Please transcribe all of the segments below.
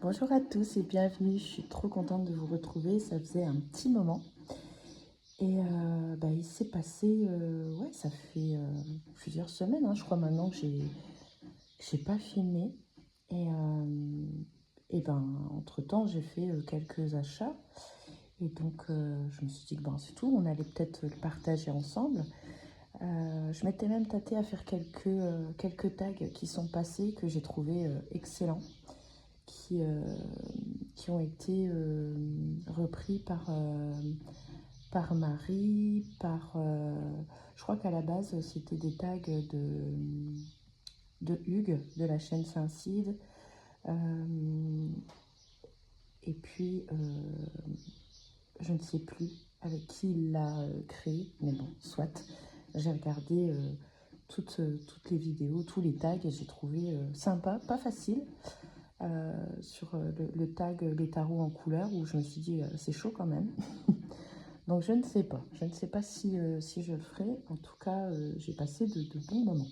Bonjour à tous et bienvenue, je suis trop contente de vous retrouver, ça faisait un petit moment. Et il s'est passé, ouais, ça fait plusieurs semaines, hein, je crois maintenant que j'ai pas filmé. Et, euh, Entre-temps, j'ai fait quelques achats. Et donc, je me suis dit que c'est tout, on allait peut-être le partager ensemble. Je m'étais même tâtée à faire quelques tags qui sont passés, que j'ai trouvé excellents, qui, euh, qui ont été repris par Marie, je crois qu'à la base, c'était des tags de Hugues, de la chaîne Saint-Cide. Euh, et puis, je ne sais plus avec qui il l'a créé, mais bon, soit. J'ai regardé toutes les vidéos, tous les tags, et j'ai trouvé sympa, pas facile, sur le tag les tarots en couleur, où je me suis dit, c'est chaud quand même. Donc je ne sais pas si je le ferai. En tout cas, j'ai passé de bons moments.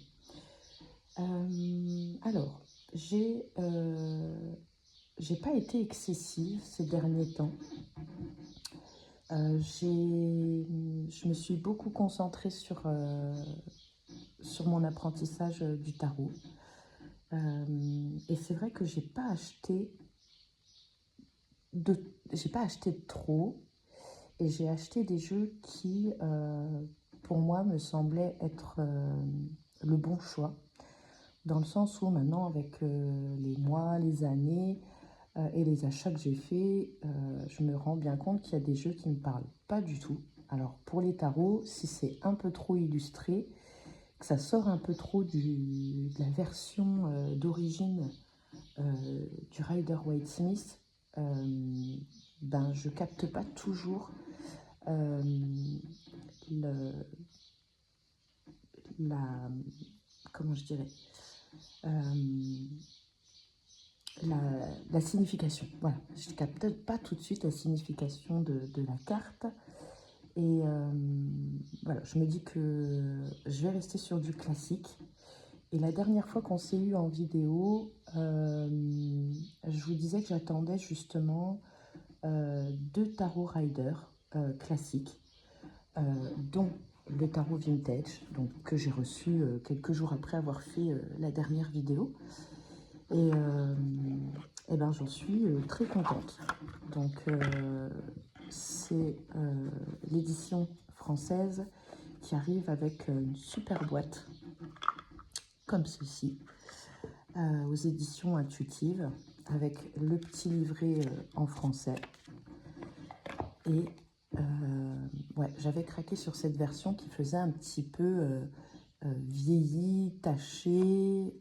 Alors, j'ai pas été excessive ces derniers temps. Je me suis beaucoup concentrée sur mon apprentissage du tarot. Et c'est vrai que j'ai pas acheté de trop, et j'ai acheté des jeux qui, pour moi, me semblaient être le bon choix. Dans le sens où maintenant, avec les mois, les années et les achats que j'ai faits, je me rends bien compte qu'il y a des jeux qui ne me parlent pas du tout. Alors pour les tarots, si c'est un peu trop illustré, que ça sort un peu trop de la version d'origine du Rider-Waite-Smith, je capte pas toujours euh, le, la, comment je dirais, euh, la, la signification. Voilà, je ne capte pas tout de suite la signification de la carte. Et voilà, je me dis que je vais rester sur du classique. Et la dernière fois qu'on s'est eu en vidéo, je vous disais que j'attendais justement deux tarot rider classiques, dont le tarot vintage, donc, que j'ai reçu quelques jours après avoir fait la dernière vidéo. Et j'en suis très contente. Donc c'est l'édition française qui arrive avec une super boîte comme ceci, aux éditions intuitives, avec le petit livret en français. Et ouais, j'avais craqué sur cette version qui faisait un petit peu vieilli, taché,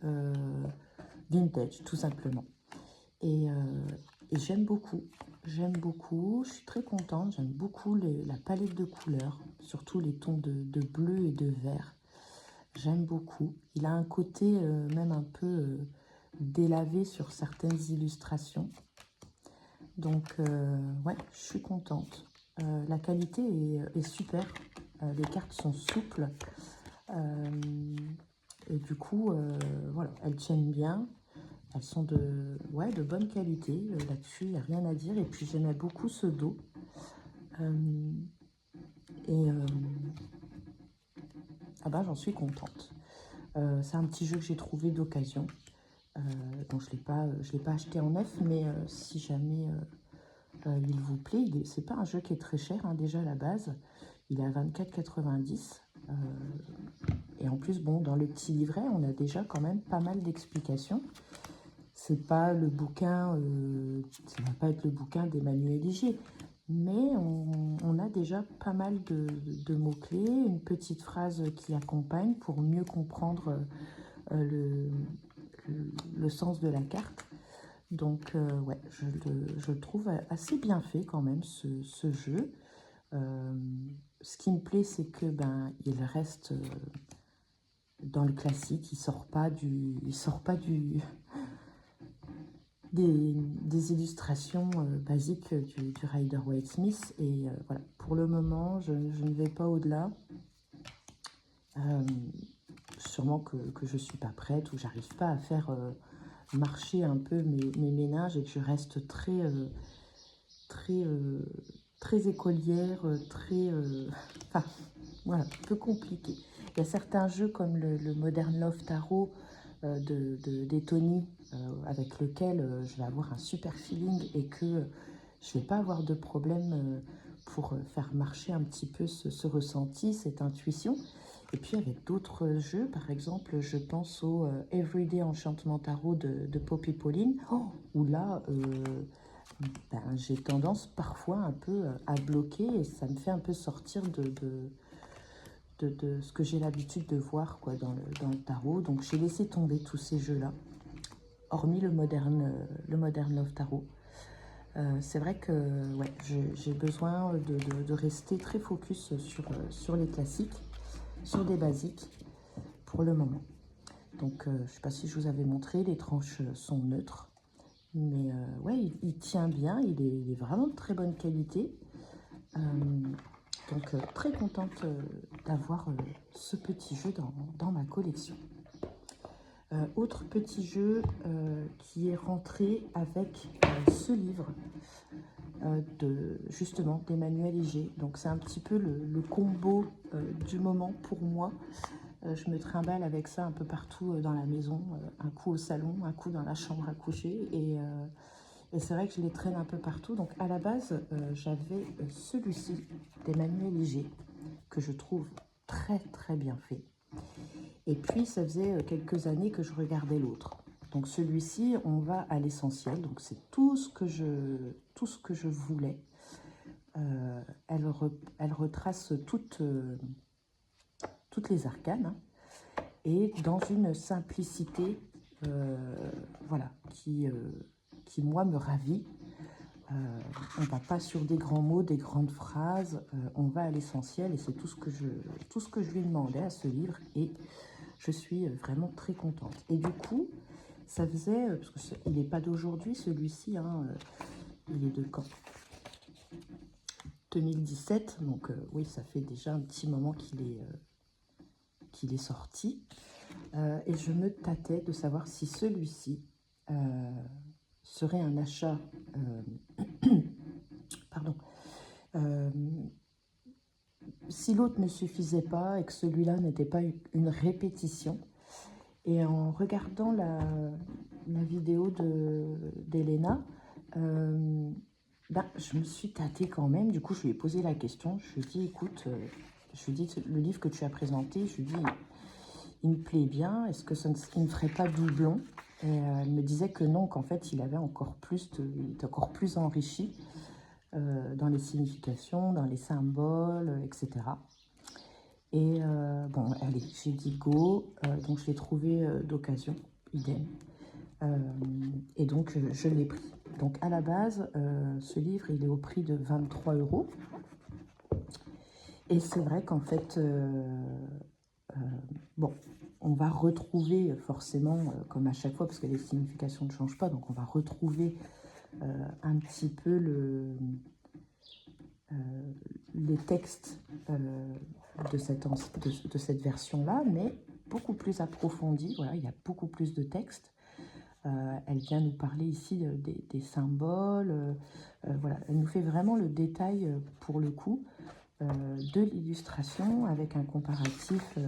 vintage tout simplement. Et, j'aime beaucoup, je suis très contente, j'aime beaucoup la palette de couleurs, surtout les tons de bleu et de vert. J'aime beaucoup. Il a un côté même un peu délavé sur certaines illustrations. Donc, ouais, je suis contente. La qualité est super. Les cartes sont souples. Et du coup, voilà, elles tiennent bien. Elles sont de bonne qualité. Là-dessus, il n'y a rien à dire. Et puis, j'aimais beaucoup ce dos. Euh, et j'en suis contente. C'est un petit jeu que j'ai trouvé d'occasion. Donc, je l'ai pas acheté en neuf. Mais si jamais il vous plaît, c'est pas un jeu qui est très cher, hein, déjà à la base. Il est à 24,90 €. Et en plus, bon, dans le petit livret, on a déjà quand même pas mal d'explications. C'est pas le bouquin, ça va pas être le bouquin d'Emmanuel Ligier, mais on a déjà pas mal de mots-clés, une petite phrase qui accompagne pour mieux comprendre le sens de la carte. Donc, ouais, je le trouve assez bien fait quand même, ce jeu. Ce qui me plaît, c'est que il reste dans le classique, il sort pas des illustrations basiques du Rider-Waite-Smith. Et voilà, pour le moment, je ne vais pas au-delà. Sûrement que je ne suis pas prête ou j'arrive pas à faire marcher un peu mes méninges et que je reste très, très écolière, enfin, voilà, un peu compliqué. Il y a certains jeux comme le Modern Love Tarot d'Etony, avec lequel je vais avoir un super feeling et que je ne vais pas avoir de problème pour faire marcher un petit peu ce ressenti, cette intuition. Et puis avec d'autres jeux, par exemple, je pense au Everyday Enchantement Tarot de Poppy Pauline, où là, ben, j'ai tendance parfois un peu à bloquer et ça me fait un peu sortir de ce que j'ai l'habitude de voir quoi, dans le tarot. Donc j'ai laissé tomber tous ces jeux-là, hormis le Modern Love Tarot. C'est vrai que ouais, j'ai besoin de rester très focus sur les classiques, sur des basiques pour le moment. Donc je ne sais pas si je vous avais montré, les tranches sont neutres. Mais ouais, il tient bien, il est vraiment de très bonne qualité. Donc très contente d'avoir ce petit jeu dans ma collection. Autre petit jeu qui est rentré avec ce livre justement d'Emmanuel Léger. Donc c'est un petit peu le combo du moment pour moi. Je me trimballe avec ça un peu partout dans la maison, un coup au salon, un coup dans la chambre à coucher, et c'est vrai que je les traîne un peu partout. Donc à la base, j'avais celui-ci d'Emmanuel Léger, que je trouve très très bien fait. Et puis ça faisait quelques années que je regardais l'autre. Donc celui-ci, on va à l'essentiel, donc c'est tout ce que je voulais. Elle retrace toutes les arcanes, hein, et dans une simplicité voilà, qui moi me ravit. On ne va pas sur des grands mots, des grandes phrases, on va à l'essentiel et c'est tout ce que je lui demandais à ce livre et je suis vraiment très contente. Et du coup, ça faisait, parce qu'il n'est pas d'aujourd'hui celui-ci, hein, il est de quand 2017, donc oui, ça fait déjà un petit moment qu'il est sorti. Et je me tâtais de savoir si celui-ci serait un achat, pardon, si l'autre ne suffisait pas et que celui-là n'était pas une répétition. Et en regardant la vidéo d'Elena, ben, je me suis tâtée quand même. Du coup, je lui ai posé la question. Je lui ai dit, écoute, je lui ai dit, le livre que tu as présenté, je lui ai dit, il me plaît bien. Est-ce que il ne ferait pas doublon? Et elle me disait que non, qu'en fait, il était encore plus enrichi dans les significations, dans les symboles, etc. Et bon, allez, j'ai dit go, donc je l'ai trouvé d'occasion, idem. Et donc, je l'ai pris. Donc, à la base, ce livre, il est au prix de 23 €. Et c'est vrai qu'en fait, bon, on va retrouver forcément, comme à chaque fois, parce que les significations ne changent pas, donc on va retrouver un petit peu les textes de cette version-là, mais beaucoup plus approfondie. Voilà, il y a beaucoup plus de textes. Elle vient nous parler ici des symboles. Voilà, elle nous fait vraiment le détail, pour le coup, de l'illustration avec un comparatif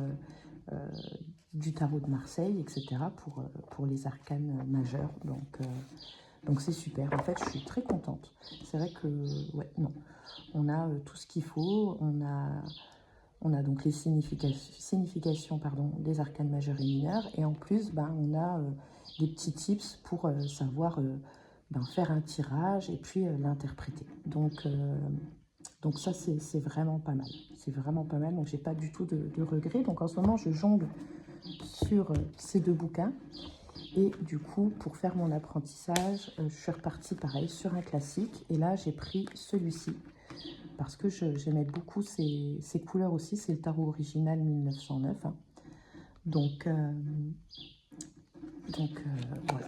du tarot de Marseille, etc. pour les arcanes majeures. Donc c'est super. En fait, je suis très contente. C'est vrai que, ouais, non. On a tout ce qu'il faut. On a donc les significations pardon, des arcanes majeures et mineures. Et en plus, ben, on a des petits tips pour savoir ben, faire un tirage et puis l'interpréter. Donc ça, c'est vraiment pas mal. C'est vraiment pas mal. Donc, j'ai pas du tout de regrets. Donc, en ce moment, je jongle sur ces deux bouquins. Et du coup, pour faire mon apprentissage, je suis repartie pareil sur un classique. Et là, j'ai pris celui-ci parce que j'aimais beaucoup ces couleurs aussi. C'est le tarot original 1909. Hein. Donc voilà,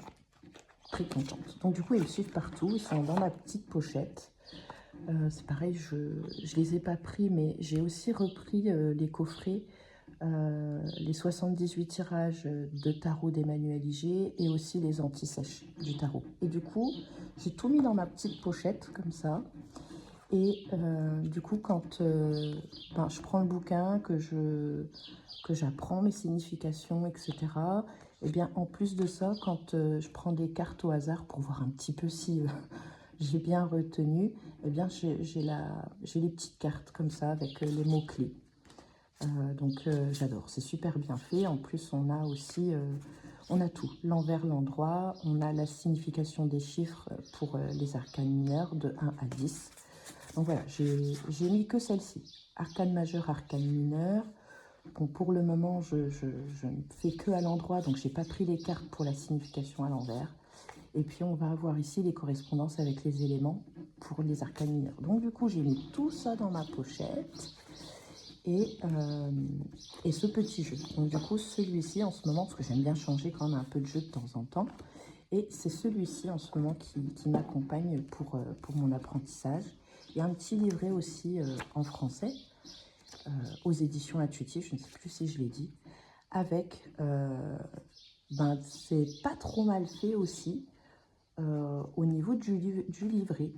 très contente. Donc du coup, ils suivent partout. Ils sont dans ma petite pochette. C'est pareil, je ne les ai pas pris, mais j'ai aussi repris les coffrets les 78 tirages de tarot d'Emmanuel Iger et aussi les anti-sèches du tarot. Et du coup, j'ai tout mis dans ma petite pochette, comme ça. Et du coup, quand je prends le bouquin, que j'apprends mes significations, etc., et bien en plus de ça, quand je prends des cartes au hasard pour voir un petit peu si j'ai bien retenu, et bien j'ai les petites cartes comme ça avec les mots-clés. Donc j'adore, c'est super bien fait. En plus, on a aussi, on a tout, l'envers, l'endroit, on a la signification des chiffres pour les arcanes mineurs de 1 à 10. Donc voilà, j'ai mis que celle-ci, arcane majeur, arcane mineur. Bon, pour le moment, je ne fais que à l'endroit, donc j'ai pas pris les cartes pour la signification à l'envers. Et puis on va avoir ici les correspondances avec les éléments pour les arcanes mineurs. Donc du coup, j'ai mis tout ça dans ma pochette. Et ce petit jeu. Donc du coup, celui-ci en ce moment, parce que j'aime bien changer quand même un peu de jeu de temps en temps, et c'est celui-ci en ce moment qui m'accompagne pour mon apprentissage. Il y a un petit livret aussi en français, aux éditions Intuitives, je ne sais plus si je l'ai dit, avec, c'est pas trop mal fait aussi, au niveau du livret.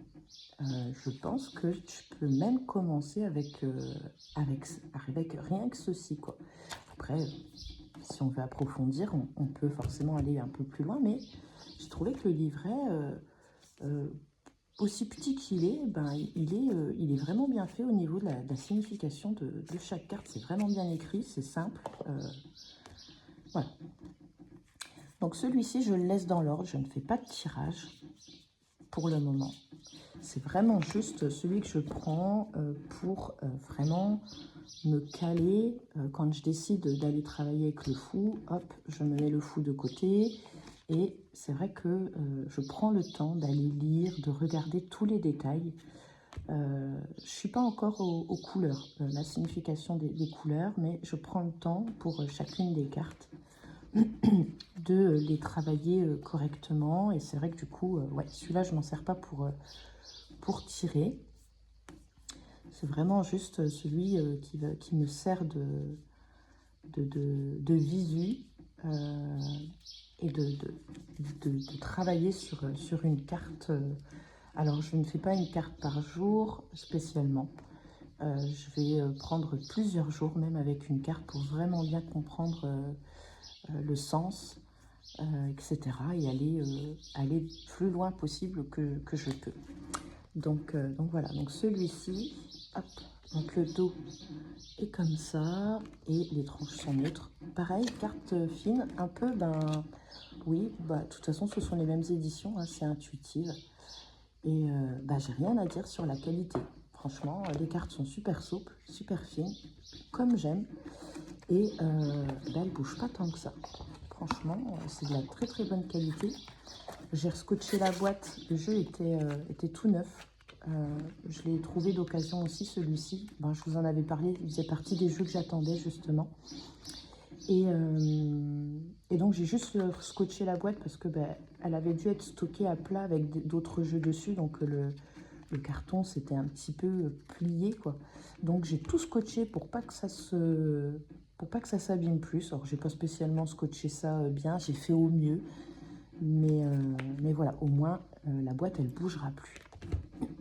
Je pense que tu peux même commencer avec rien que ceci, quoi. Après, si on veut approfondir, on peut forcément aller un peu plus loin, mais j'ai trouvé que le livret, aussi petit qu'il est, il est vraiment bien fait au niveau de la signification de chaque carte. C'est vraiment bien écrit, c'est simple. Voilà. Donc celui-ci, je le laisse dans l'ordre, je ne fais pas de tirage pour le moment. C'est vraiment juste celui que je prends pour vraiment me caler. Quand je décide d'aller travailler avec le fou, hop, je me mets le fou de côté. Et c'est vrai que je prends le temps d'aller lire, de regarder tous les détails. Je ne suis pas encore aux couleurs, la signification des couleurs, mais je prends le temps pour chacune des cartes de les travailler correctement. Et c'est vrai que du coup, ouais, celui-là, je ne m'en sers pas pour tirer. C'est vraiment juste celui qui me sert de visu et de travailler sur une carte. Alors, je ne fais pas une carte par jour spécialement. Je vais prendre plusieurs jours même avec une carte pour vraiment bien comprendre le sens, etc. et aller plus loin possible que je peux. Donc voilà, donc celui-ci, hop, donc le dos est comme ça et les tranches sont neutres. Pareil, carte fine, un peu, oui, de toute façon ce sont les mêmes éditions, hein, c'est Intuitive. Et j'ai rien à dire sur la qualité. Franchement, les cartes sont super souples, super fines, comme j'aime. Et elles ne bougent pas tant que ça. Franchement, c'est de la très très bonne qualité. J'ai rescotché la boîte, le jeu était tout neuf. Je l'ai trouvé d'occasion aussi, celui-ci. Je vous en avais parlé, il faisait partie des jeux que j'attendais justement. Et donc j'ai juste scotché la boîte parce que elle avait dû être stockée à plat avec d'autres jeux dessus. Donc le carton s'était un petit peu plié, quoi. Donc j'ai tout scotché pour pas que ça s'abîme plus. Alors j'ai pas spécialement scotché ça bien, j'ai fait au mieux. Mais voilà, au moins la boîte elle bougera plus.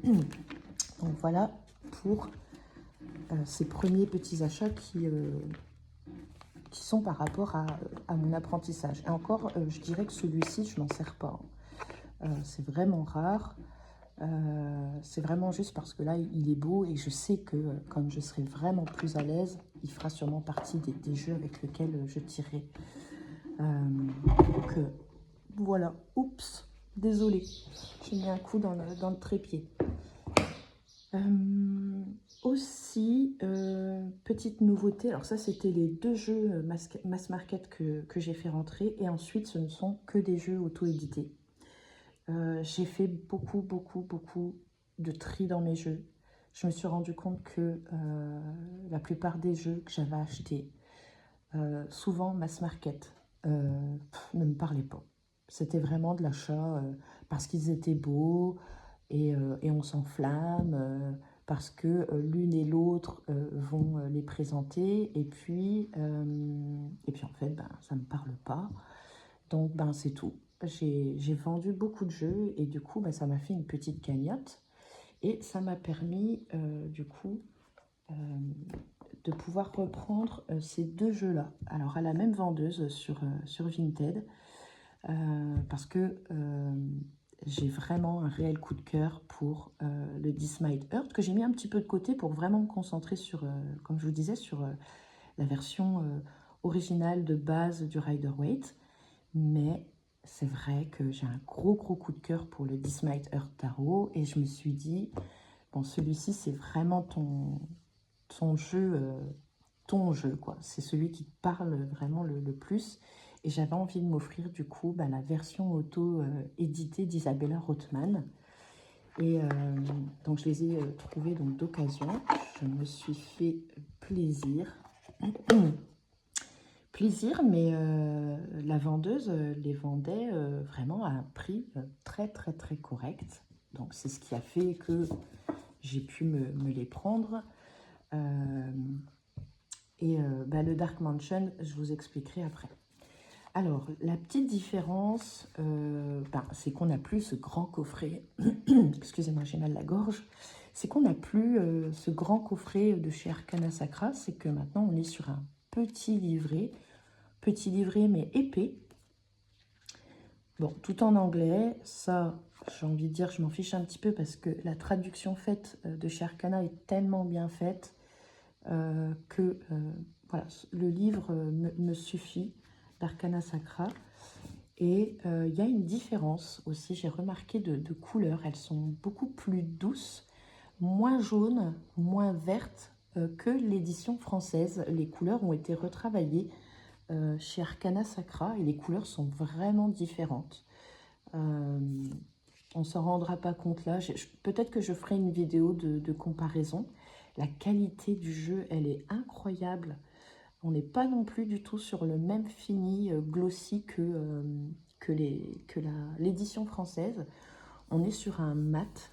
Donc voilà pour ces premiers petits achats qui sont par rapport à mon apprentissage. Et encore, je dirais que celui-ci, je m'en sers pas. C'est vraiment rare. C'est vraiment juste parce que là, il est beau et je sais que quand je serai vraiment plus à l'aise, il fera sûrement partie des jeux avec lesquels je tirerai. Donc voilà, oups, désolée, j'ai mis un coup dans le trépied. Aussi, petite nouveauté, alors ça c'était les deux jeux mass market que j'ai fait rentrer, et ensuite ce ne sont que des jeux auto-édités. J'ai fait beaucoup de tri dans mes jeux. Je me suis rendu compte que la plupart des jeux que j'avais achetés, souvent mass market, ne me parlaient pas. C'était vraiment de l'achat parce qu'ils étaient beaux et on s'enflamme. parce que l'une et l'autre vont les présenter, et puis en fait, ben, ça ne me parle pas. Donc, ben, c'est tout. J'ai vendu beaucoup de jeux, et du coup, ben, ça m'a fait une petite cagnotte, et ça m'a permis, du coup, de pouvoir reprendre ces deux jeux-là. Alors, à la même vendeuse sur Vinted, parce que j'ai vraiment un réel coup de cœur pour le This Might Hurt, que j'ai mis un petit peu de côté pour vraiment me concentrer sur, comme je vous disais, sur la version originale de base du Rider-Waite. Mais c'est vrai que j'ai un gros coup de cœur pour le This Might Hurt Tarot, et je me suis dit, bon, celui-ci, c'est vraiment ton jeu, quoi. C'est celui qui te parle vraiment le plus. Et j'avais envie de m'offrir, du coup, bah, la version auto-éditée d'Isabella Rothman. Et donc, je les ai trouvés d'occasion. Je me suis fait plaisir. Plaisir, mais la vendeuse les vendait vraiment à un prix très correct. Donc, c'est ce qui a fait que j'ai pu me les prendre. Bah, le Dark Mansion, je vous expliquerai après. Alors, la petite différence, c'est qu'on n'a plus ce grand coffret. Excusez-moi, j'ai mal à la gorge. C'est qu'on n'a plus ce grand coffret de chez Arcana Sacra. C'est que maintenant, on est sur un petit livret mais épais. Bon, tout en anglais. Ça, j'ai envie de dire, je m'en fiche un petit peu parce que la traduction faite de chez Arcana est tellement bien faite que voilà, le livre me suffit, d'Arcana Sacra. Et il y a une différence aussi, j'ai remarqué, de couleurs. Elles sont beaucoup plus douces, moins jaunes, moins vertes que l'édition française. Les couleurs ont été retravaillées chez Arcana Sacra, et les couleurs sont vraiment différentes. On ne s'en rendra pas compte là. Peut-être que je ferai une vidéo de comparaison. La qualité du jeu, elle est incroyable. On n'est pas non plus du tout sur le même fini glossy que l'édition française. On est sur un mat,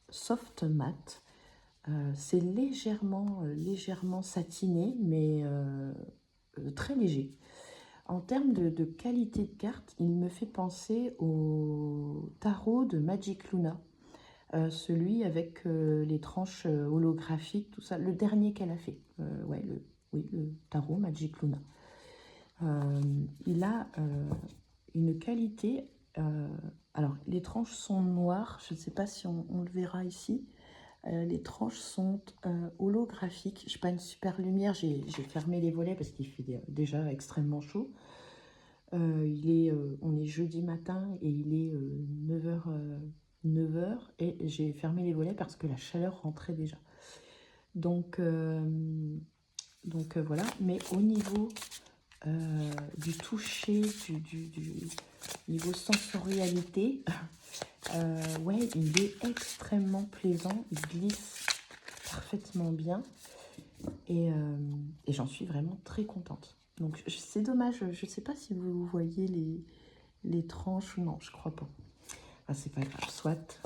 soft mat. C'est légèrement satiné, mais très léger. En termes de qualité de carte, il me fait penser au tarot de Magic Luna. Celui avec les tranches holographiques, tout ça. Le dernier qu'elle a fait. Ouais, le tarot Magic Luna. Il a une qualité... alors, les tranches sont noires. Je ne sais pas si on le verra ici. Les tranches sont holographiques. Je n'ai pas une super lumière. J'ai fermé les volets parce qu'il fait déjà extrêmement chaud. On est jeudi matin et il est 9h et j'ai fermé les volets parce que la chaleur rentrait déjà. Donc voilà. Mais au niveau du toucher, du niveau sensorialité, ouais, il est extrêmement plaisant. Il glisse parfaitement bien et j'en suis vraiment très contente. Donc c'est dommage, je ne sais pas si vous voyez les tranches. Non, je crois pas. Ah, c'est pas grave, soit.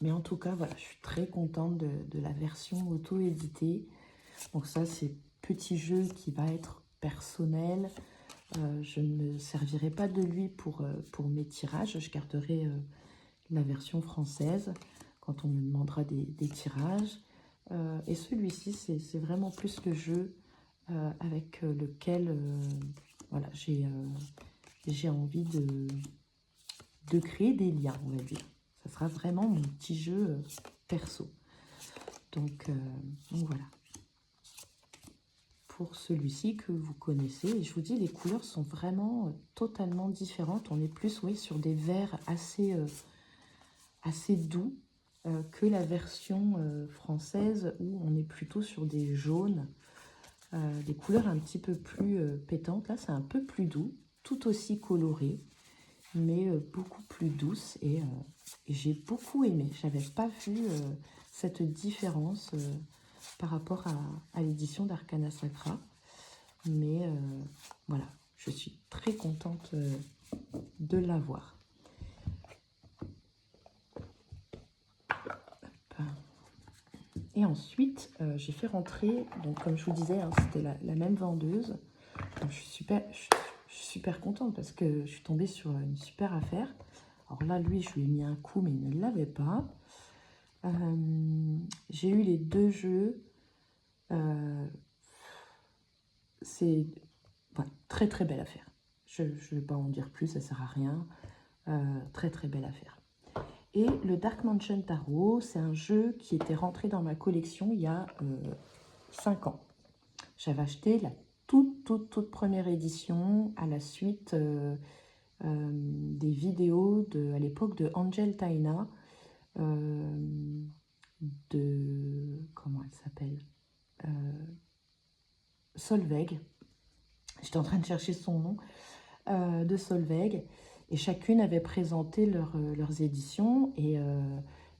Mais en tout cas, voilà, je suis très contente de la version auto-éditée. Donc ça, c'est petit jeu qui va être personnel. Je ne me servirai pas de lui pour mes tirages. Je garderai la version française quand on me demandera des tirages. Et celui-ci, c'est vraiment plus le jeu avec lequel voilà, j'ai envie de créer des liens, on va dire. Ça sera vraiment mon petit jeu perso. Donc voilà. Pour celui-ci que vous connaissez, et je vous dis, les couleurs sont vraiment totalement différentes. On est plus, oui, sur des verts assez doux que la version française où on est plutôt sur des jaunes, des couleurs un petit peu plus pétantes. Là, c'est un peu plus doux, tout aussi coloré, mais beaucoup plus douce, et j'ai beaucoup aimé. J'avais pas vu cette différence par rapport à l'édition d'Arcana Sacra, mais voilà, je suis très contente de l'avoir. Et ensuite, j'ai fait rentrer, donc comme je vous disais, hein, c'était la même vendeuse. Donc, je suis super contente parce que je suis tombée sur une super affaire. Alors là, lui, je lui ai mis un coup, mais il ne l'avait pas. J'ai eu les 2 jeux. C'est ouais, très très belle affaire. Je ne vais pas en dire plus, ça ne sert à rien. Très très belle affaire. Et le Dark Mansion Tarot, c'est un jeu qui était rentré dans ma collection il y a 5 ans. J'avais acheté la toute première édition à la suite des vidéos à l'époque de Angel Taina, comment elle s'appelle, Solveig. J'étais en train de chercher son nom, de Solveig. Et chacune avait présenté leurs éditions. Et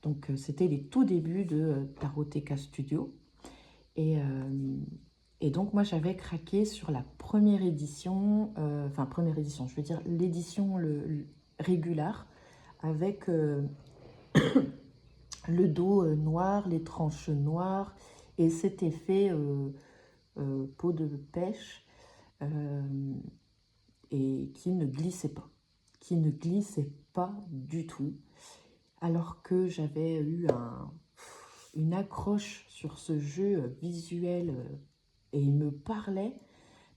donc, c'était les tout débuts de Taroteka Studio. Et donc, moi, j'avais craqué sur la première édition, enfin, première édition, je veux dire l'édition régulière, avec le dos noir, les tranches noires, et cet effet peau de pêche, et qui ne glissait pas du tout, alors que j'avais eu une accroche sur ce jeu visuel, et il me parlait,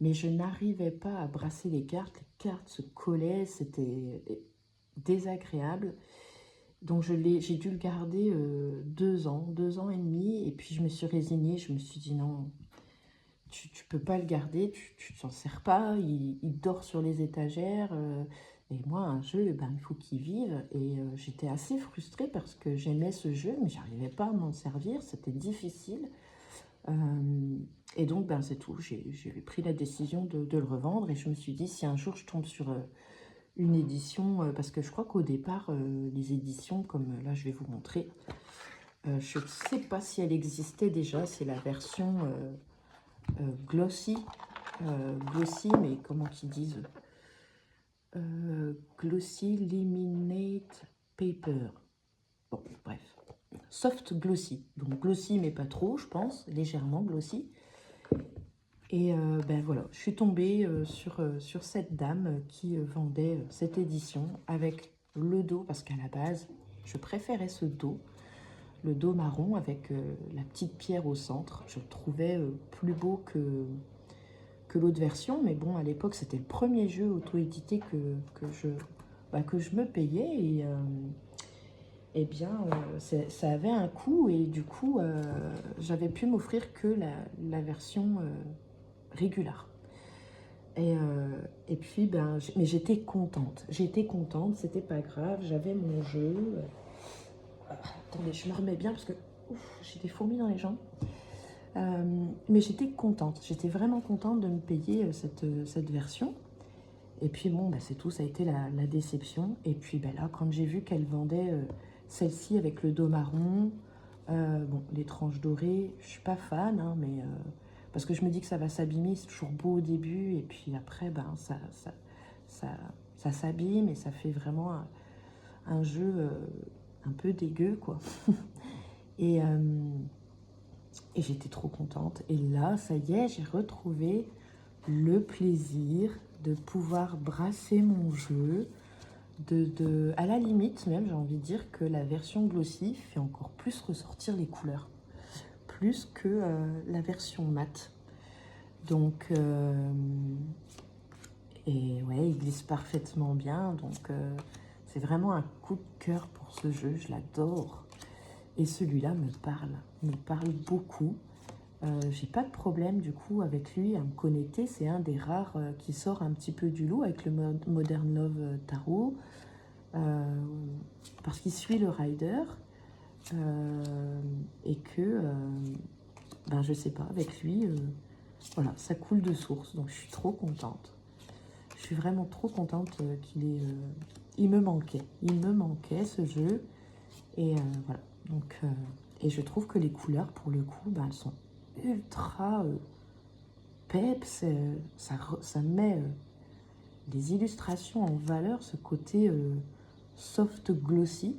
mais je n'arrivais pas à brasser les cartes se collaient, c'était désagréable. Donc j'ai dû le garder 2 ans, 2 ans et demi, et puis je me suis résignée, je me suis dit non, tu peux pas le garder, tu t'en sers pas, il dort sur les étagères, et moi un jeu, ben, il faut qu'il vive, et j'étais assez frustrée parce que j'aimais ce jeu, mais j'arrivais pas à m'en servir, c'était difficile. Et donc ben, c'est tout, j'ai pris la décision de le revendre, et je me suis dit si un jour je tombe sur une édition, parce que je crois qu'au départ, les éditions, comme là je vais vous montrer, je ne sais pas si elle existait déjà, c'est la version glossy, mais comment qu'ils disent, glossy laminate paper. Bon, bref, soft glossy. Donc glossy, mais pas trop, je pense, légèrement glossy. Et ben voilà, je suis tombée sur cette dame qui vendait cette édition avec le dos, parce qu'à la base, je préférais ce dos, le dos marron avec la petite pierre au centre. Je le trouvais plus beau que l'autre version, mais bon, à l'époque, c'était le premier jeu auto-édité que je me payais, et eh bien, ça avait un coût, et du coup, j'avais pu m'offrir que la version régulière. Et puis, ben, mais j'étais contente, c'était pas grave, j'avais mon jeu. Attendez, je me remets bien parce que j'ai des fourmis dans les jambes. Mais j'étais contente, j'étais vraiment contente de me payer cette version. Et puis bon, bah, c'est tout, ça a été la déception. Et puis bah, là, quand j'ai vu qu'elle vendait celle-ci avec le dos marron, bon, les tranches dorées, je suis pas fan, hein, mais parce que je me dis que ça va s'abîmer, c'est toujours beau au début, et puis après, ben, ça s'abîme, et ça fait vraiment un jeu un peu dégueu, quoi. Et, euh, et j'étais trop contente. Et là, ça y est, j'ai retrouvé le plaisir de pouvoir brasser mon jeu. À la limite, même, j'ai envie de dire que la version glossy fait encore plus ressortir les couleurs. Plus que la version mat. Donc, et ouais, il glisse parfaitement bien. Donc, c'est vraiment un coup de cœur pour ce jeu. Je l'adore. Et celui-là me parle beaucoup. J'ai pas de problème du coup avec lui à me connecter. C'est un des rares qui sort un petit peu du lot avec le Modern Love Tarot. Parce qu'il suit le rider. Et que, ben je sais pas, avec lui, voilà, ça coule de source. Donc je suis trop contente. Je suis vraiment trop contente qu'il ait... il me manquait ce jeu. Et voilà. Donc, et je trouve que les couleurs, pour le coup, ben, elles sont ultra peps. Ça met les illustrations en valeur, ce côté soft glossy.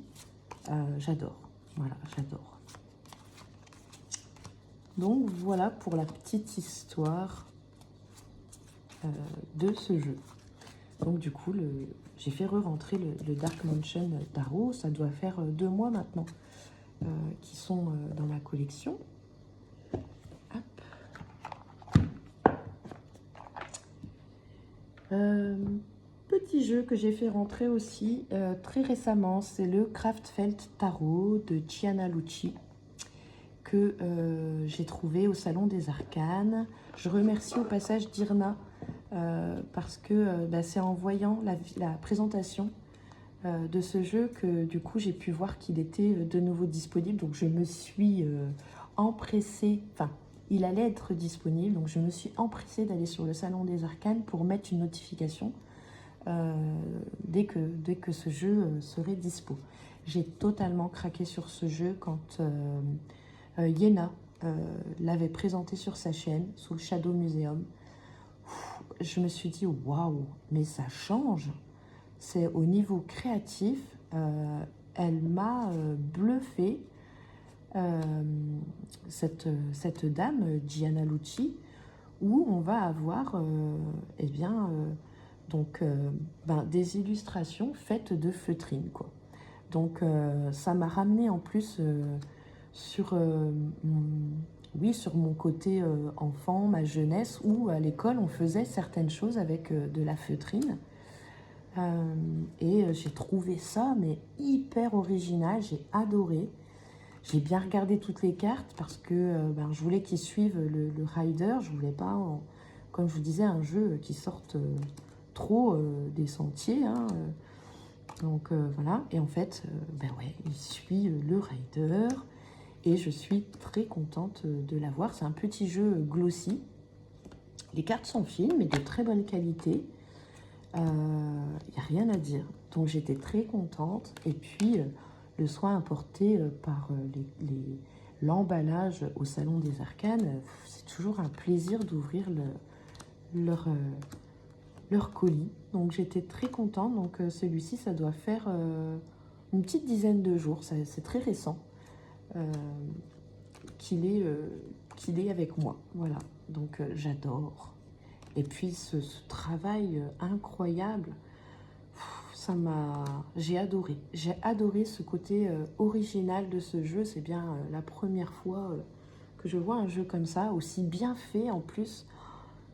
J'adore. Voilà, j'adore. Donc voilà pour la petite histoire de ce jeu. Donc du coup, j'ai fait re-rentrer le Dark Mansion Tarot. Ça doit faire 2 mois maintenant qui sont dans ma collection. Petit jeu que j'ai fait rentrer aussi très récemment, c'est le Kraftfeld Tarot de Gianna Lucci que j'ai trouvé au Salon des Arcanes. Je remercie au passage Dirna parce que c'est en voyant la présentation de ce jeu que du coup j'ai pu voir qu'il était de nouveau disponible. Donc je me suis empressée, enfin il allait être disponible, donc je me suis empressée d'aller sur le Salon des Arcanes pour mettre une notification dès que ce jeu serait dispo. J'ai totalement craqué sur ce jeu quand Yéna l'avait présenté sur sa chaîne, sous le Shadow Museum. Je me suis dit, waouh, mais ça change. C'est au niveau créatif, elle m'a bluffé, cette dame, Gianna Lucci, où on va avoir des illustrations faites de feutrine, quoi. Donc ça m'a ramené en plus sur mon côté enfant, ma jeunesse, où à l'école on faisait certaines choses avec de la feutrine. J'ai trouvé ça mais hyper original, j'ai adoré. J'ai bien regardé toutes les cartes parce que je voulais qu'ils suivent le rider. Je voulais pas, comme je vous disais, un jeu qui sorte trop des sentiers. Hein, donc voilà, et en fait, ouais, il suit le rider et je suis très contente de l'avoir. C'est un petit jeu glossy. Les cartes sont fines mais de très bonne qualité. Il n'y a rien à dire. Donc j'étais très contente. Et puis le soin apporté par l'emballage au Salon des Arcanes, c'est toujours un plaisir d'ouvrir leur colis. Donc j'étais très contente. Donc celui-ci, ça doit faire une petite dizaine de jours. C'est très récent qu'il est avec moi. Voilà. Donc j'adore. Et puis ce travail incroyable, j'ai adoré. J'ai adoré ce côté original de ce jeu. C'est bien la première fois que je vois un jeu comme ça, aussi bien fait en plus.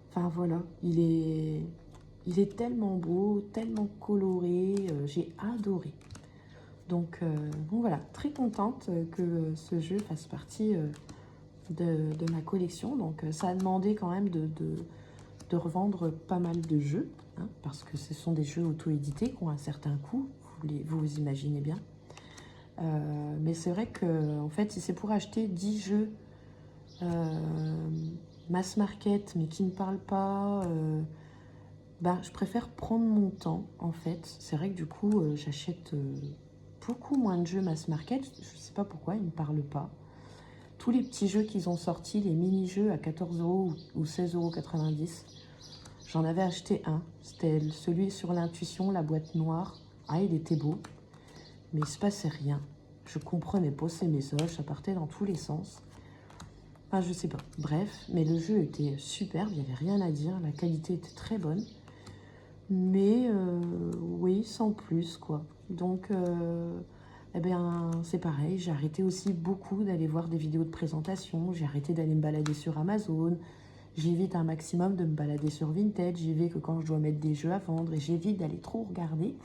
Enfin voilà, il est tellement beau, tellement coloré. J'ai adoré. Donc voilà, très contente que ce jeu fasse partie de ma collection. Donc ça a demandé quand même de revendre pas mal de jeux, hein, parce que ce sont des jeux auto-édités qui ont un certain coût, vous imaginez bien. Mais c'est vrai que en fait, si c'est pour acheter 10 jeux mass market, mais qui ne parlent pas, je préfère prendre mon temps, en fait. C'est vrai que du coup, j'achète beaucoup moins de jeux mass market. Je ne sais pas pourquoi, ils ne me parlent pas. Tous les petits jeux qu'ils ont sortis, les mini-jeux à 14 € ou 16,90 €, j'en avais acheté un. C'était celui sur l'intuition, la boîte noire. Ah, il était beau, mais il se passait rien. Je comprenais pas ces messages, ça partait dans tous les sens. Enfin, je sais pas. Bref, mais le jeu était superbe, il n'y avait rien à dire. La qualité était très bonne. Mais oui, sans plus, quoi. Donc, c'est pareil. J'ai arrêté aussi beaucoup d'aller voir des vidéos de présentation. J'ai arrêté d'aller me balader sur Amazon. J'évite un maximum de me balader sur Vinted. J'y vais que quand je dois mettre des jeux à vendre. Et j'évite d'aller trop regarder.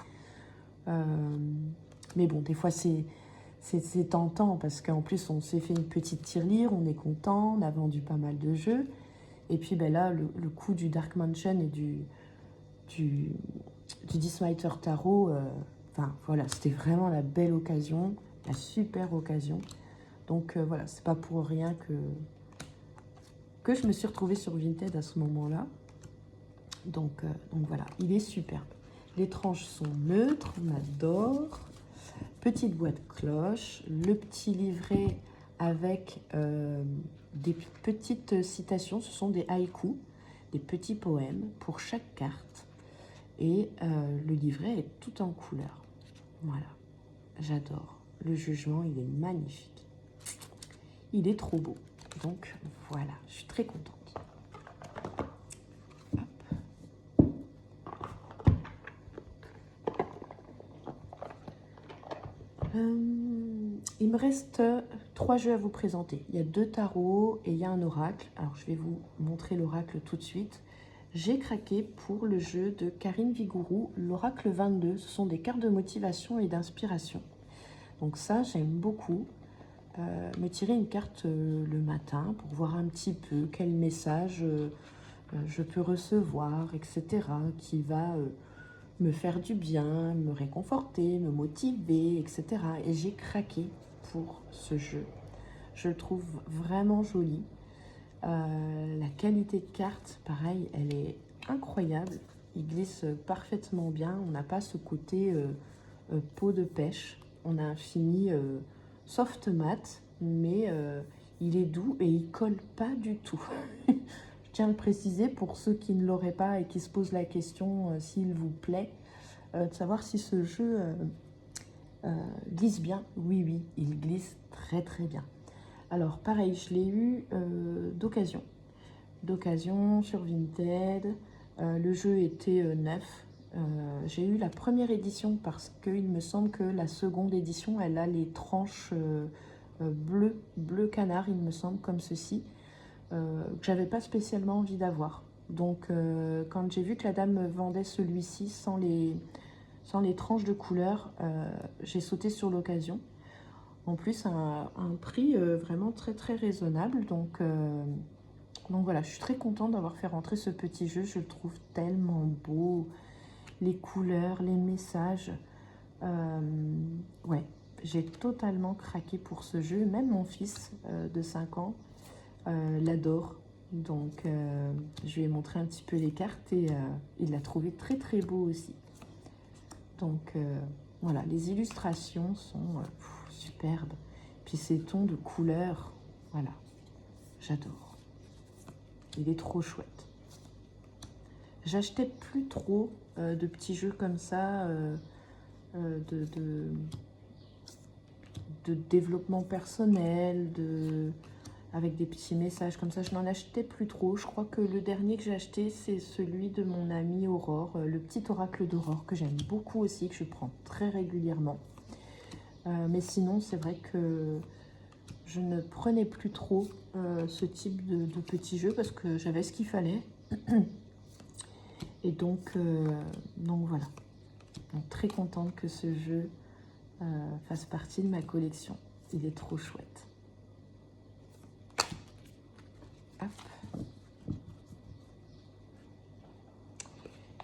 Mais bon, des fois, c'est tentant. Parce qu'en plus, on s'est fait une petite tirelire. On est content. On a vendu pas mal de jeux. Et puis là, le coup du Dark Mansion et du Dismiter Tarot, voilà, c'était vraiment la belle occasion, la super occasion. Donc voilà, c'est pas pour rien que je me suis retrouvée sur Vinted à ce moment-là. Donc voilà, il est superbe. Les tranches sont neutres, on adore. Petite boîte cloche, le petit livret avec des petites citations, ce sont des haïkus, des petits poèmes pour chaque carte. Et le livret est tout en couleur. Voilà, j'adore. Le jugement, il est magnifique. Il est trop beau. Donc voilà, je suis très contente. Il me reste 3 jeux à vous présenter. Il y a 2 tarots et il y a un oracle. Alors je vais vous montrer l'oracle tout de suite. J'ai craqué pour le jeu de Karine Vigourou, l'oracle 22. Ce sont des cartes de motivation et d'inspiration. Donc ça, j'aime beaucoup. Me tirer une carte le matin pour voir un petit peu quel message je peux recevoir, etc. Qui va me faire du bien, me réconforter, me motiver, etc. Et j'ai craqué pour ce jeu. Je le trouve vraiment joli. La qualité de carte, pareil, elle est incroyable. Il glisse parfaitement bien. On n'a pas ce côté peau de pêche. On a un fini soft mat, mais il est doux et il colle pas du tout. Je tiens à le préciser pour ceux qui ne l'auraient pas et qui se posent la question s'il vous plaît, de savoir si ce jeu glisse bien. Oui, oui, il glisse très très bien. Alors pareil, je l'ai eu d'occasion sur Vinted. Le jeu était neuf. J'ai eu la première édition parce qu'il me semble que la seconde édition, elle a les tranches bleu canard, il me semble, comme ceci, que j'avais pas spécialement envie d'avoir. Donc quand j'ai vu que la dame vendait celui-ci sans les tranches de couleur, j'ai sauté sur l'occasion. En plus, un prix vraiment très très raisonnable. Donc voilà, je suis très contente d'avoir fait rentrer ce petit jeu. Je le trouve tellement beau. Les couleurs, les messages. Ouais, j'ai totalement craqué pour ce jeu. Même mon fils de 5 ans l'adore. Donc je lui ai montré un petit peu les cartes et il l'a trouvé très très beau aussi. Donc voilà, les illustrations sont superbes. Puis ces tons de couleurs, voilà, j'adore. Il est trop chouette. J'achetais plus trop de petits jeux comme ça, de développement personnel, avec des petits messages comme ça. Je n'en achetais plus trop. Je crois que le dernier que j'ai acheté, c'est celui de mon amie Aurore, le petit oracle d'Aurore, que j'aime beaucoup aussi, que je prends très régulièrement. Mais sinon, c'est vrai que je ne prenais plus trop ce type de petits jeux parce que j'avais ce qu'il fallait. Et donc voilà. Donc, très contente que ce jeu fasse partie de ma collection. Il est trop chouette. Hop.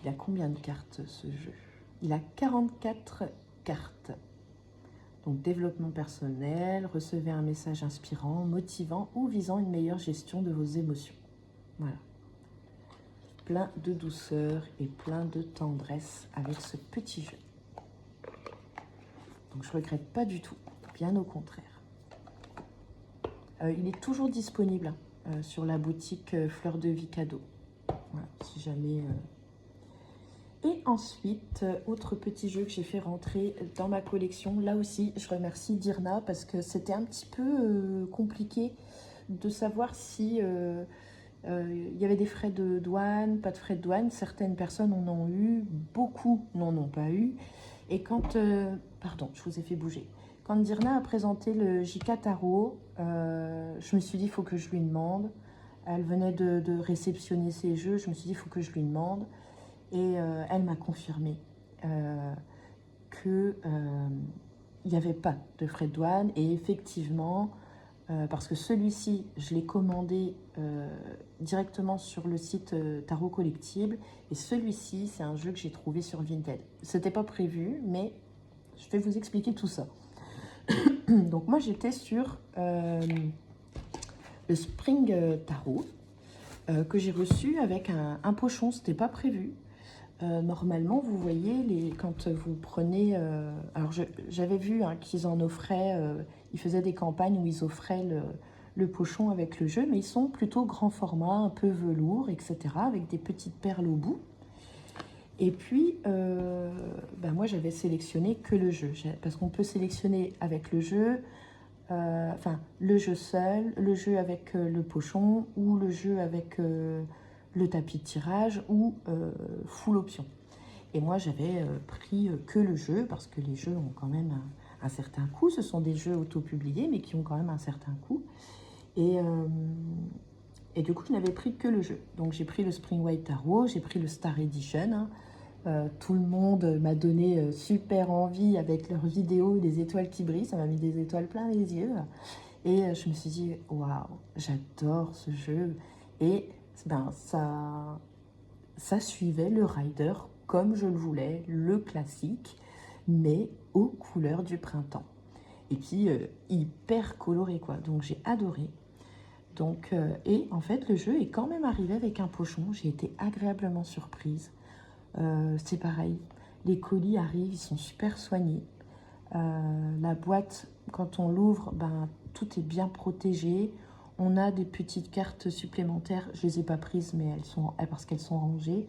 Il a combien de cartes ce jeu? Il a 44 cartes. Donc développement personnel, recevez un message inspirant, motivant ou visant une meilleure gestion de vos émotions. Voilà. Plein de douceur et plein de tendresse avec ce petit jeu. Donc je ne regrette pas du tout, bien au contraire. Il est toujours disponible sur la boutique Fleur de Vie Cadeau. Voilà, si jamais... Et ensuite, autre petit jeu que j'ai fait rentrer dans ma collection. Là aussi, je remercie Dirna parce que c'était un petit peu compliqué de savoir si il y avait des frais de douane, pas de frais de douane. Certaines personnes en ont eu, beaucoup n'en ont pas eu. Et quand... pardon, je vous ai fait bouger. Quand Dirna a présenté le JK Tarot, je me suis dit, il faut que je lui demande. Elle venait de réceptionner ses jeux. Je me suis dit, il faut que je lui demande. Et elle m'a confirmé qu'il n'y avait pas de frais de douane. Et effectivement, parce que celui-ci, je l'ai commandé directement sur le site Tarot Collectible. Et celui-ci, c'est un jeu que j'ai trouvé sur Vinted. C'était pas prévu, mais je vais vous expliquer tout ça. Donc moi, j'étais sur le Spring Tarot que j'ai reçu avec un pochon. C'était pas prévu. Normalement, vous voyez, quand vous prenez... alors, j'avais vu qu'ils en offraient... ils faisaient des campagnes où ils offraient le pochon avec le jeu, mais ils sont plutôt grand format, un peu velours, etc., avec des petites perles au bout. Et puis, moi, j'avais sélectionné que le jeu, parce qu'on peut sélectionner avec le jeu enfin, le jeu seul, le jeu avec le pochon, ou le jeu avec le tapis de tirage, ou full option. Et moi, j'avais pris que le jeu, parce que les jeux ont quand même un certain coût. Ce sont des jeux auto-publiés, mais qui ont quand même un certain coût. Et, euh, et du coup, je n'avais pris que le jeu. Donc, j'ai pris le Spring White Tarot, j'ai pris le Star Edition, hein. Tout le monde m'a donné super envie avec leurs vidéos, des étoiles qui brillent. Ça m'a mis des étoiles plein les yeux. Et je me suis dit, waouh, j'adore ce jeu. Et ben, ça suivait le rider comme je le voulais, le classique, mais aux couleurs du printemps. Et puis, hyper coloré, quoi. Donc, j'ai adoré. Donc, et en fait, le jeu est quand même arrivé avec un pochon. J'ai été agréablement surprise. C'est pareil, les colis arrivent, ils sont super soignés. La boîte, quand on l'ouvre, ben, tout est bien protégé. On a des petites cartes supplémentaires. Je ne les ai pas prises, mais elles sont, parce qu'elles sont rangées.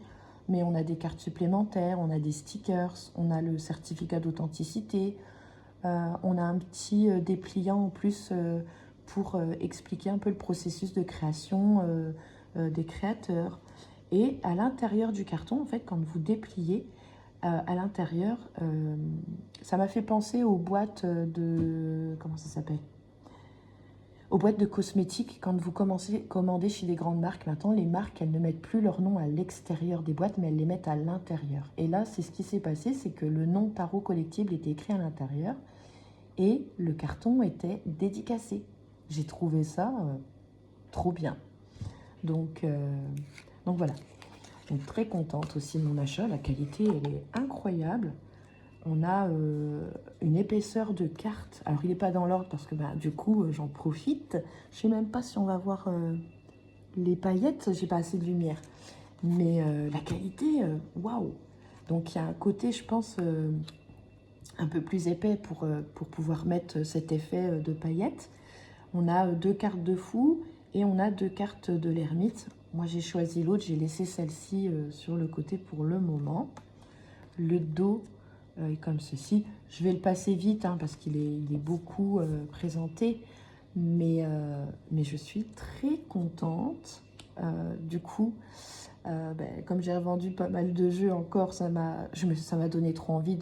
Mais on a des cartes supplémentaires, on a des stickers, on a le certificat d'authenticité. On a un petit dépliant en plus pour expliquer un peu le processus de création des créateurs. Et à l'intérieur du carton, en fait, quand vous dépliez, à l'intérieur, ça m'a fait penser aux boîtes de... Comment ça s'appelle? Aux boîtes de cosmétiques, quand vous commandez chez des grandes marques, maintenant, les marques, elles ne mettent plus leur nom à l'extérieur des boîtes, mais elles les mettent à l'intérieur. Et là, c'est ce qui s'est passé, c'est que le nom Tarot Collectible était écrit à l'intérieur et le carton était dédicacé. J'ai trouvé ça trop bien. Donc voilà. Donc très contente aussi de mon achat. La qualité, elle est incroyable. On a une épaisseur de carte. Alors, il n'est pas dans l'ordre parce que bah, du coup, j'en profite. Je ne sais même pas si on va voir les paillettes. J'ai pas assez de lumière. Mais la qualité, waouh! Donc, il y a un côté, je pense, un peu plus épais pour pouvoir mettre cet effet de paillettes. On a deux cartes de fou et on a deux cartes de l'ermite. Moi, j'ai choisi l'autre. J'ai laissé celle-ci sur le côté pour le moment. Le dos est comme ceci. Je vais le passer vite hein, parce qu'il est beaucoup présenté. Mais je suis très contente. Du coup, comme j'ai revendu pas mal de jeux encore, ça m'a donné trop envie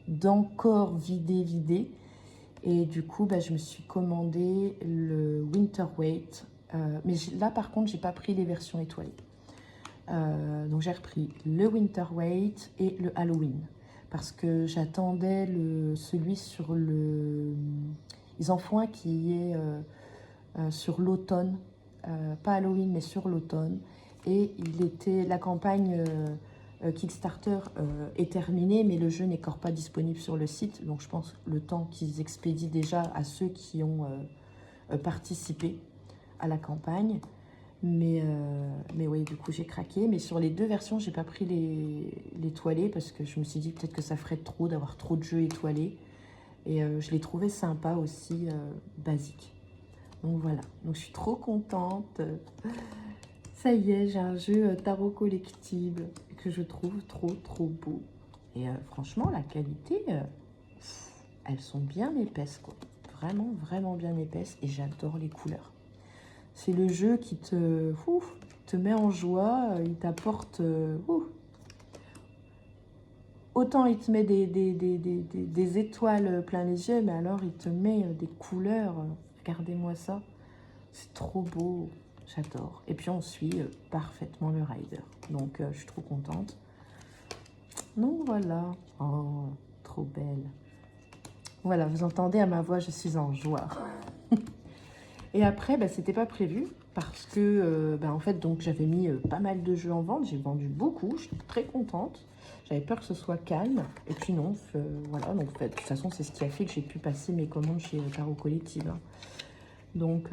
d'encore vider. Et du coup, je me suis commandé le Winter Weight. Mais là, par contre, j'ai pas pris les versions étoilées. Donc j'ai repris le Winter Weight et le Halloween. Parce que j'attendais celui sur le... Ils en font un qui est sur l'automne. Pas Halloween, mais sur l'automne. Et la campagne Kickstarter est terminée, mais le jeu n'est encore pas disponible sur le site. Donc je pense le temps qu'ils expédient déjà à ceux qui ont participé à la campagne. Mais oui, du coup, j'ai craqué. Mais sur les deux versions, j'ai pas pris les toilés parce que je me suis dit peut-être que ça ferait trop d'avoir trop de jeux étoilés. Et je les trouvais sympas aussi, basiques. Donc voilà. Donc je suis trop contente. Ça y est, j'ai un jeu tarot collectible que je trouve trop beau. Et franchement, la qualité, elles sont bien épaisses, quoi. Vraiment bien épaisses. Et j'adore les couleurs. C'est le jeu qui te met en joie, il t'apporte... autant il te met des étoiles plein les yeux, mais alors il te met des couleurs. Regardez-moi ça, c'est trop beau, j'adore. Et puis on suit parfaitement le rider, donc je suis trop contente. Donc voilà, oh, trop belle. Voilà, vous entendez à ma voix, je suis en joie. Et après, c'était pas prévu parce que, en fait, donc j'avais mis pas mal de jeux en vente. J'ai vendu beaucoup, je suis très contente. J'avais peur que ce soit calme. Et puis non, voilà. Donc, de toute façon, c'est ce qui a fait que j'ai pu passer mes commandes chez Tarot Collective. Hein. Donc,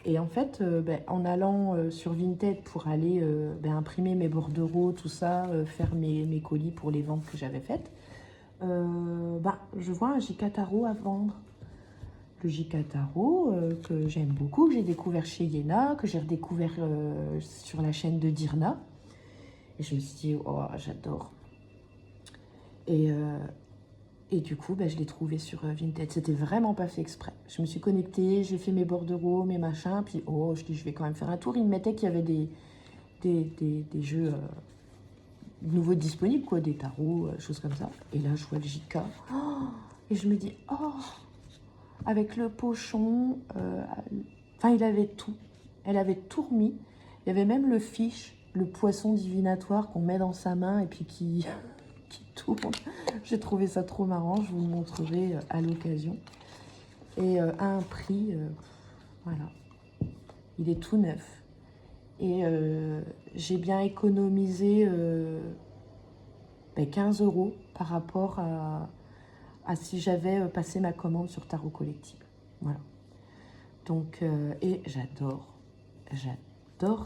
et en fait, en allant sur Vinted pour aller imprimer mes bordereaux, tout ça, faire mes colis pour les ventes que j'avais faites, je vois un JK Tarot à vendre. Le JK Tarot, que j'aime beaucoup, que j'ai découvert chez Yéna, que j'ai redécouvert sur la chaîne de Dirna. Et je me suis dit, oh, j'adore. Et Et du coup, je l'ai trouvé sur Vinted. C'était vraiment pas fait exprès. Je me suis connectée, j'ai fait mes bordereaux, mes machins, puis je dis, je vais quand même faire un tour. Il me mettait qu'il y avait des jeux nouveaux disponibles, quoi, des tarots, choses comme ça. Et là, je vois le JK. Et je me dis, avec le pochon, enfin, il avait tout. Elle avait tout remis. Il y avait même le fiche, le poisson divinatoire qu'on met dans sa main et puis qui tourne. J'ai trouvé ça trop marrant. Je vous le montrerai à l'occasion. Et à un prix, voilà. Il est tout neuf. Et j'ai bien économisé 15 € par rapport à si j'avais passé ma commande sur Tarot Collectible. Voilà. Donc, et j'adore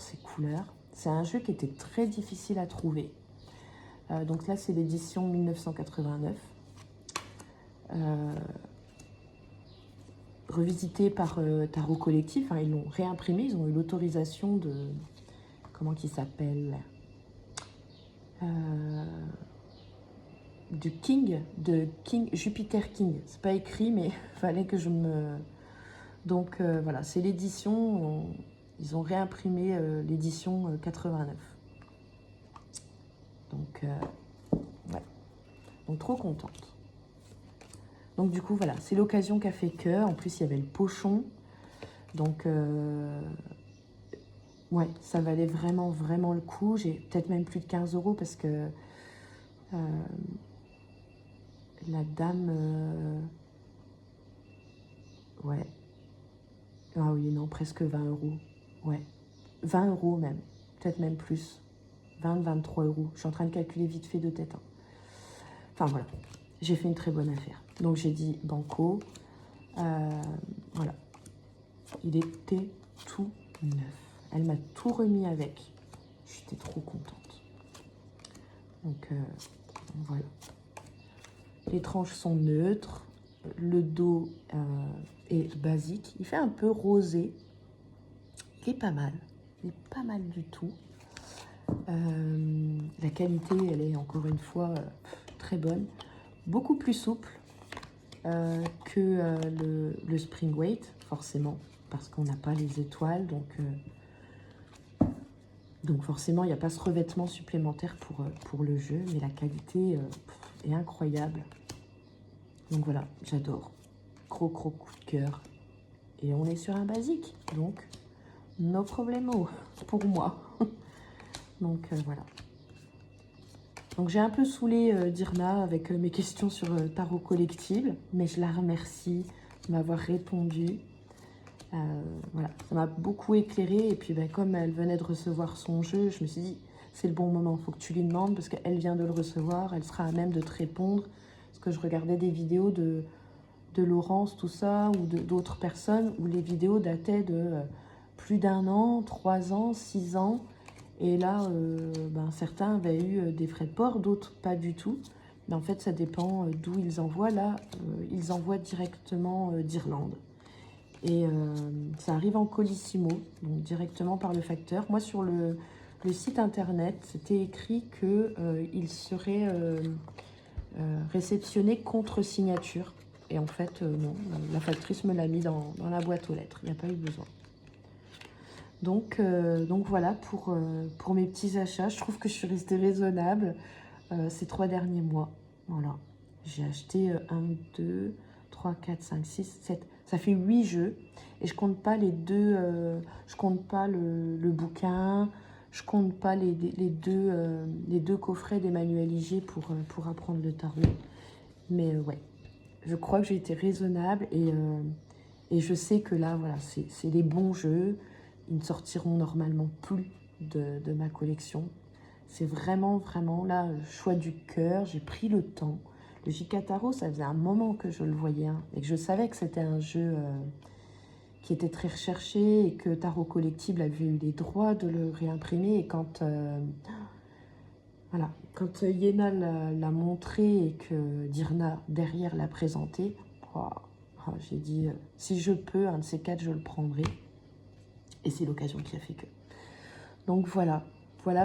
ces couleurs. C'est un jeu qui était très difficile à trouver. Donc là, c'est l'édition 1989. Revisité par Tarot Collectif. Enfin, ils l'ont réimprimé. Ils ont eu l'autorisation de... Comment qu'il s'appelle de King Jupiter King. C'est pas écrit, mais il fallait que je me... Donc voilà, c'est l'édition... Ils ont réimprimé l'édition 89. Donc, ouais. Donc, trop contente. Donc, du coup, voilà, c'est l'occasion qu'a fait que. En plus, il y avait le pochon. Donc, ouais, ça valait vraiment, vraiment le coup. J'ai peut-être même plus de 15 € parce que la dame... ouais. Ah oui, non, presque 20 €. Ouais. 20 € même. Peut-être même plus. 20, 23 €. Je suis en train de calculer vite fait de tête. Hein. Enfin, voilà. J'ai fait une très bonne affaire. Donc, j'ai dit banco. Voilà. Il était tout neuf. Elle m'a tout remis avec. J'étais trop contente. Donc, voilà. Les tranches sont neutres. Le dos est basique. Il fait un peu rosé. Il est pas mal. Il est pas mal du tout. La qualité, elle est encore une fois très bonne. Beaucoup plus souple que le Spring Weight, forcément, parce qu'on n'a pas les étoiles. Donc forcément, il n'y a pas ce revêtement supplémentaire pour le jeu. Mais la qualité est incroyable. Donc voilà, j'adore. Gros coup de cœur. Et on est sur un basique. Donc, no problemo pour moi. Donc voilà. Donc j'ai un peu saoulé Dirna avec mes questions sur Tarot Collectible, mais je la remercie de m'avoir répondu. Voilà, ça m'a beaucoup éclairé. Et puis comme elle venait de recevoir son jeu, je me suis dit, c'est le bon moment, il faut que tu lui demandes, parce qu'elle vient de le recevoir, elle sera à même de te répondre. Parce que je regardais des vidéos de Laurence, tout ça, ou d'autres personnes, où les vidéos dataient de plus d'1 an, 3 ans, 6 ans. Et là, certains avaient eu des frais de port, d'autres pas du tout. Mais en fait, ça dépend d'où ils envoient. Là, ils envoient directement d'Irlande. Et ça arrive en colissimo, donc directement par le facteur. Moi, sur le site internet, c'était écrit qu'il serait réceptionné contre signature. Et en fait, non, la factrice me l'a mis dans la boîte aux lettres. Il n'y a pas eu besoin. Donc voilà pour mes petits achats. Je trouve que je suis restée raisonnable ces 3 derniers mois. Voilà. J'ai acheté 1, 2, 3, 4, 5, 6, 7. Ça fait 8 jeux. Et je compte pas les deux. Je compte pas le bouquin. Je compte pas les deux coffrets d'Emmanuel Iger pour apprendre le tarot. Mais ouais. Je crois que j'ai été raisonnable et je sais que là, voilà, c'est des bons jeux. Ils ne sortiront normalement plus de ma collection. C'est vraiment, vraiment, là, choix du cœur. J'ai pris le temps. Le JK Tarot, ça faisait un moment que je le voyais. Hein, et que je savais que c'était un jeu qui était très recherché et que Tarot Collectible avait eu les droits de le réimprimer. Et quand, voilà, quand Yéna l'a montré et que Dirna, derrière, l'a présenté, j'ai dit, si je peux, un de ces 4, je le prendrai. Et c'est l'occasion qui a fait que. Donc voilà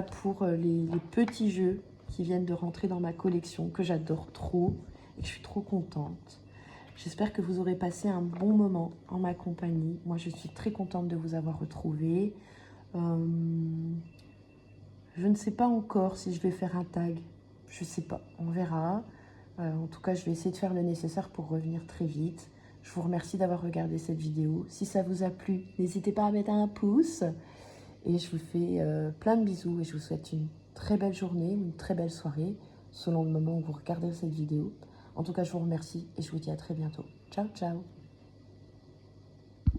pour les petits jeux qui viennent de rentrer dans ma collection, que j'adore trop. et je suis trop contente. J'espère que vous aurez passé un bon moment en ma compagnie. Moi, je suis très contente de vous avoir retrouvé. Je ne sais pas encore si je vais faire un tag. Je ne sais pas, on verra. En tout cas, je vais essayer de faire le nécessaire pour revenir très vite. Je vous remercie d'avoir regardé cette vidéo. Si ça vous a plu, n'hésitez pas à mettre un pouce. Et je vous fais plein de bisous et je vous souhaite une très belle journée, une très belle soirée, selon le moment où vous regardez cette vidéo. En tout cas, je vous remercie et je vous dis à très bientôt. Ciao, ciao!